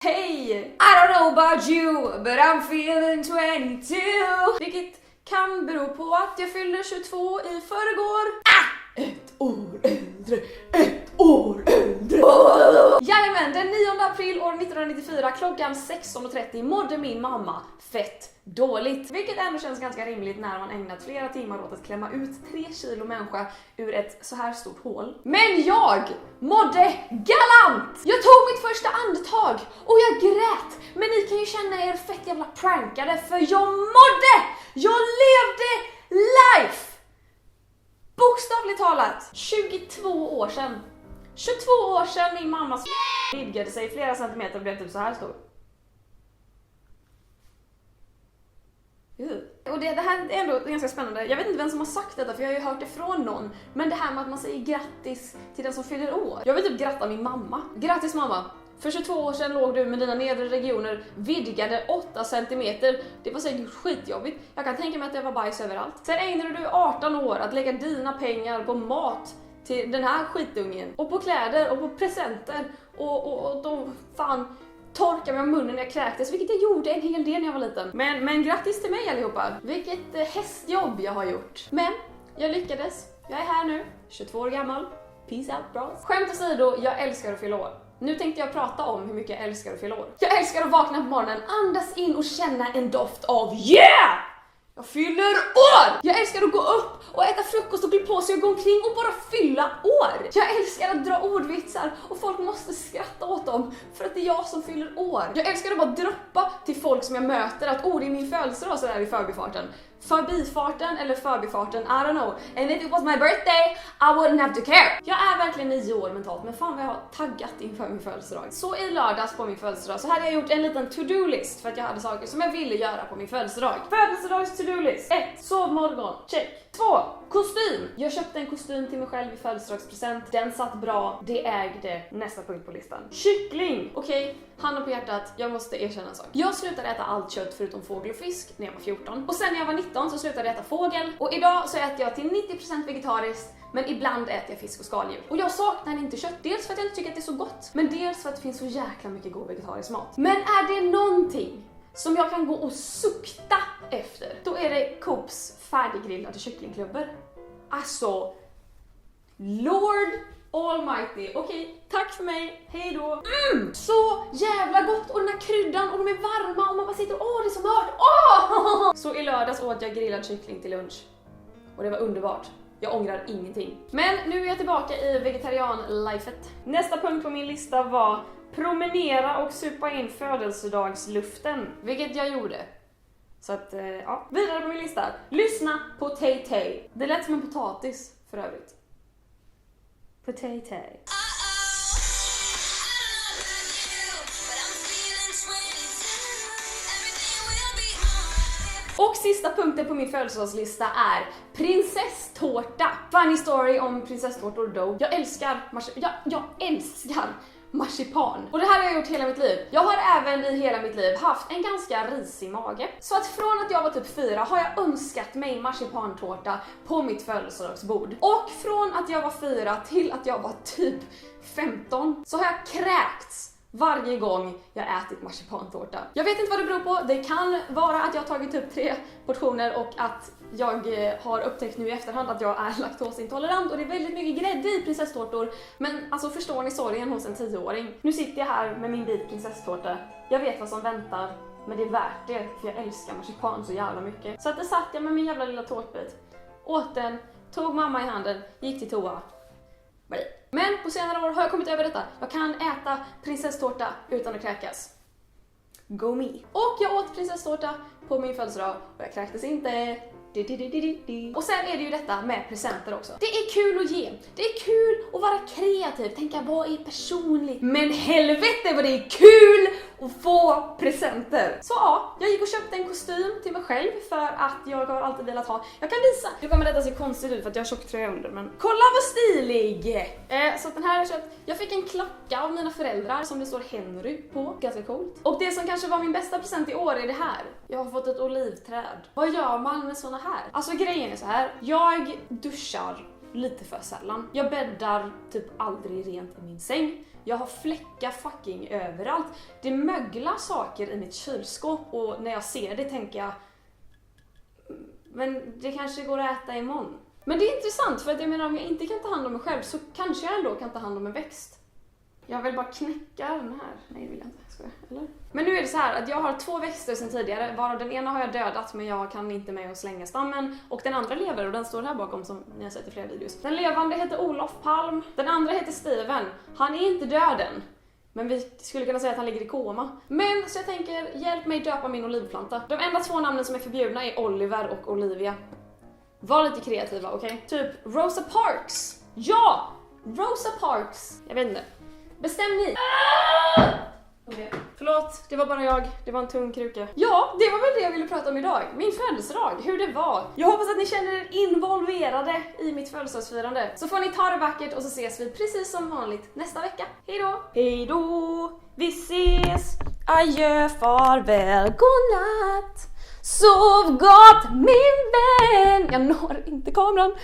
Hey! I don't know about you, but I'm feeling 22. Vilket kan bero på att jag fyllde 22 i förrgår. Ett år äldre, ett år äldre. Jajamän, den 9 april år 1994 klockan 16:30 mådde min mamma fett dåligt. Vilket ändå känns ganska rimligt när man ägnat flera timmar åt att klämma ut 3 kilo människa ur ett så här stort hål. Men jag mådde galant! Jag tog mitt första andetag och jag grät. Men ni kan ju känna er fett jävla prankade för jag mådde! Jag levde life! Bokstavligt talat, 22 år sedan. 22 år sedan min mammas vidgade sig flera centimeter och blev typ så här stor. Och det här är ändå ganska spännande. Jag vet inte vem som har sagt detta för jag har ju hört det från någon. Men det här med att man säger grattis till den som fyller år. Jag vill typ gratta min mamma. Grattis mamma! För 22 år sedan låg du med dina nedre regioner vidgade 8 centimeter. Det var säkert skitjobbigt. Jag kan tänka mig att det var bajs överallt. Sen ägnade du 18 år att lägga dina pengar på mat till den här skitungen. Och på kläder och på presenter. Och då fan torka mig om munnen när jag kräktes, vilket jag gjorde en hel del när jag var liten. Men grattis till mig allihopa. Vilket hästjobb jag har gjort. Men jag lyckades. Jag är här nu, 22 år gammal. Peace out bros. Skämt åsido, jag älskar att fylla år. Nu tänkte jag prata om hur mycket jag älskar att fylla år. Jag älskar att vakna på morgonen, andas in och känna en doft av yeah! Jag fyller år! Jag älskar att gå upp och äta frukost och bli på sig och gå omkring och bara fylla år. Jag älskar att dra ordvitsar och folk måste skratta åt dem för att det är jag som fyller år. Jag älskar att bara droppa till folk som jag möter att det är min födelsedag så där i förbifarten. Förbifarten eller förbifarten, I don't know. And if it was my birthday, I wouldn't have to care. Jag är verkligen 9 år mentalt, men fan vad jag har taggat inför min födelsedag. Så i lördags på min födelsedag så hade jag gjort en liten to-do-list för att jag hade saker som jag ville göra på min födelsedag. Födelsedags to-do-list. 1. Sovmorgon. Check. 2. Kostym. Jag köpte en kostym till mig själv i födelsedagspresent. Den satt bra. Det ägde nästa punkt på listan. Kyckling. Okej, handen på hjärtat. Jag måste erkänna en sak. Jag slutade äta allt kött förutom fågel och fisk när jag var 14. Och sen när jag var 19 så slutade jag äta fågel. Och idag så äter jag till 90% vegetariskt. Men ibland äter jag fisk och skaldjur. Och jag saknar inte kött. Dels för att jag inte tycker att det är så gott. Men dels för att det finns så jäkla mycket god vegetarisk mat. Men är det någonting som jag kan gå och sukta efter, då är det Coops färdiggrillade kycklingklubbor. Alltså, Lord Almighty. Okej, tack för mig. Hej då. Så jävla gott. Och den här kryddan och de är varma och man bara sitter det är så mört. Så i lördags åt jag grillad kyckling till lunch. Och det var underbart. Jag ångrar ingenting. Men nu är jag tillbaka i vegetarian-lifet. Nästa punkt på min lista var promenera och supa in födelsedagsluften. Vilket jag gjorde. Så att, ja. Vidare på min lista. Lyssna på Tay Tay. Det lät som en potatis för övrigt. På Tay Tay. Och sista punkten på min födelsedagslista är prinsesstårta. Funny story om prinsesstårtor då. Jag älskar marsipan. Och det här har jag gjort hela mitt liv. Jag har även i hela mitt liv haft en ganska risig mage. Så att från att jag var typ 4 har jag önskat mig marsipantårta på mitt födelsedagsbord. Och från att jag var 4 till att jag var typ 15 så har jag kräkts varje gång jag ätit marsipantårta. Jag vet inte vad det beror på. Det kan vara att jag har tagit upp 3 portioner och att jag har upptäckt nu i efterhand att jag är laktosintolerant och det är väldigt mycket grädde i prinsesstårtor. Men alltså förstår ni sorgen hos en 10-åring? Nu sitter jag här med min bit prinsesstårta. Jag vet vad som väntar, men det är värt det för jag älskar marsipan så jävla mycket. Så att det satt jag med min jävla lilla tårtbit. Åt den, tog mamma i handen, gick till toa. Men på senare år har jag kommit över detta. Jag kan äta prinsesstårta utan att kräkas. Go me. Och jag åt prinsesstårta på min födelsedag och jag kräktes inte. Och sen är det ju detta med presenter också. Det är kul att ge. Det är kul att vara kreativ. Tänka vad är personligt. Men helvete vad det är kul att få presenter. Så ja, jag gick och köpte en kostym till mig själv för att jag har alltid velat ha. Jag kan visa. Nu kommer detta se konstigt ut för att jag har tjocktröja under, men kolla vad stilig! Så att den här har jag köpt. Jag fick en klocka av mina föräldrar som det står Henry på. Ganska coolt. Och det som kanske var min bästa present i år är det här. Jag har fått ett olivträd. Vad gör man med såna här? Alltså grejen är så här. Jag duschar lite för sällan. Jag bäddar typ aldrig rent i min säng. Jag har fläckar fucking överallt. Det möglar saker i mitt kylskåp och när jag ser det tänker jag, men det kanske går att äta imorgon. Men det är intressant för att jag menar, om jag inte kan ta hand om mig själv så kanske jag ändå kan ta hand om en växt. Jag vill bara knäcka den här. Nej, det vill jag inte. Ska jag, eller? Men nu är det så här att jag har 2 växter sedan tidigare. Varav den ena har jag dödat, men jag kan inte med att slänga stammen. Och den andra lever och den står här bakom som ni har sett i flera videos. Den levande heter Olof Palm. Den andra heter Steven. Han är inte död än. Men vi skulle kunna säga att han ligger i koma. Men så jag tänker, hjälp mig döpa min olivplanta. De enda 2 namnen som är förbjudna är Oliver och Olivia. Var lite kreativa, okej? Typ Rosa Parks. Ja! Rosa Parks. Jag vet inte. Bestäm ni. Okay. Förlåt, det var bara jag. Det var en tung kruka. Ja, det var väl det jag ville prata om idag. Min födelsedag, hur det var. Jag hoppas att ni känner er involverade i mitt födelsedagsfirande. Så får ni ta det vackert och så ses vi precis som vanligt nästa vecka. Hej då! Hej då! Vi ses! Adjö, farväl, godnatt! Sov gott min vän! Jag når inte kameran.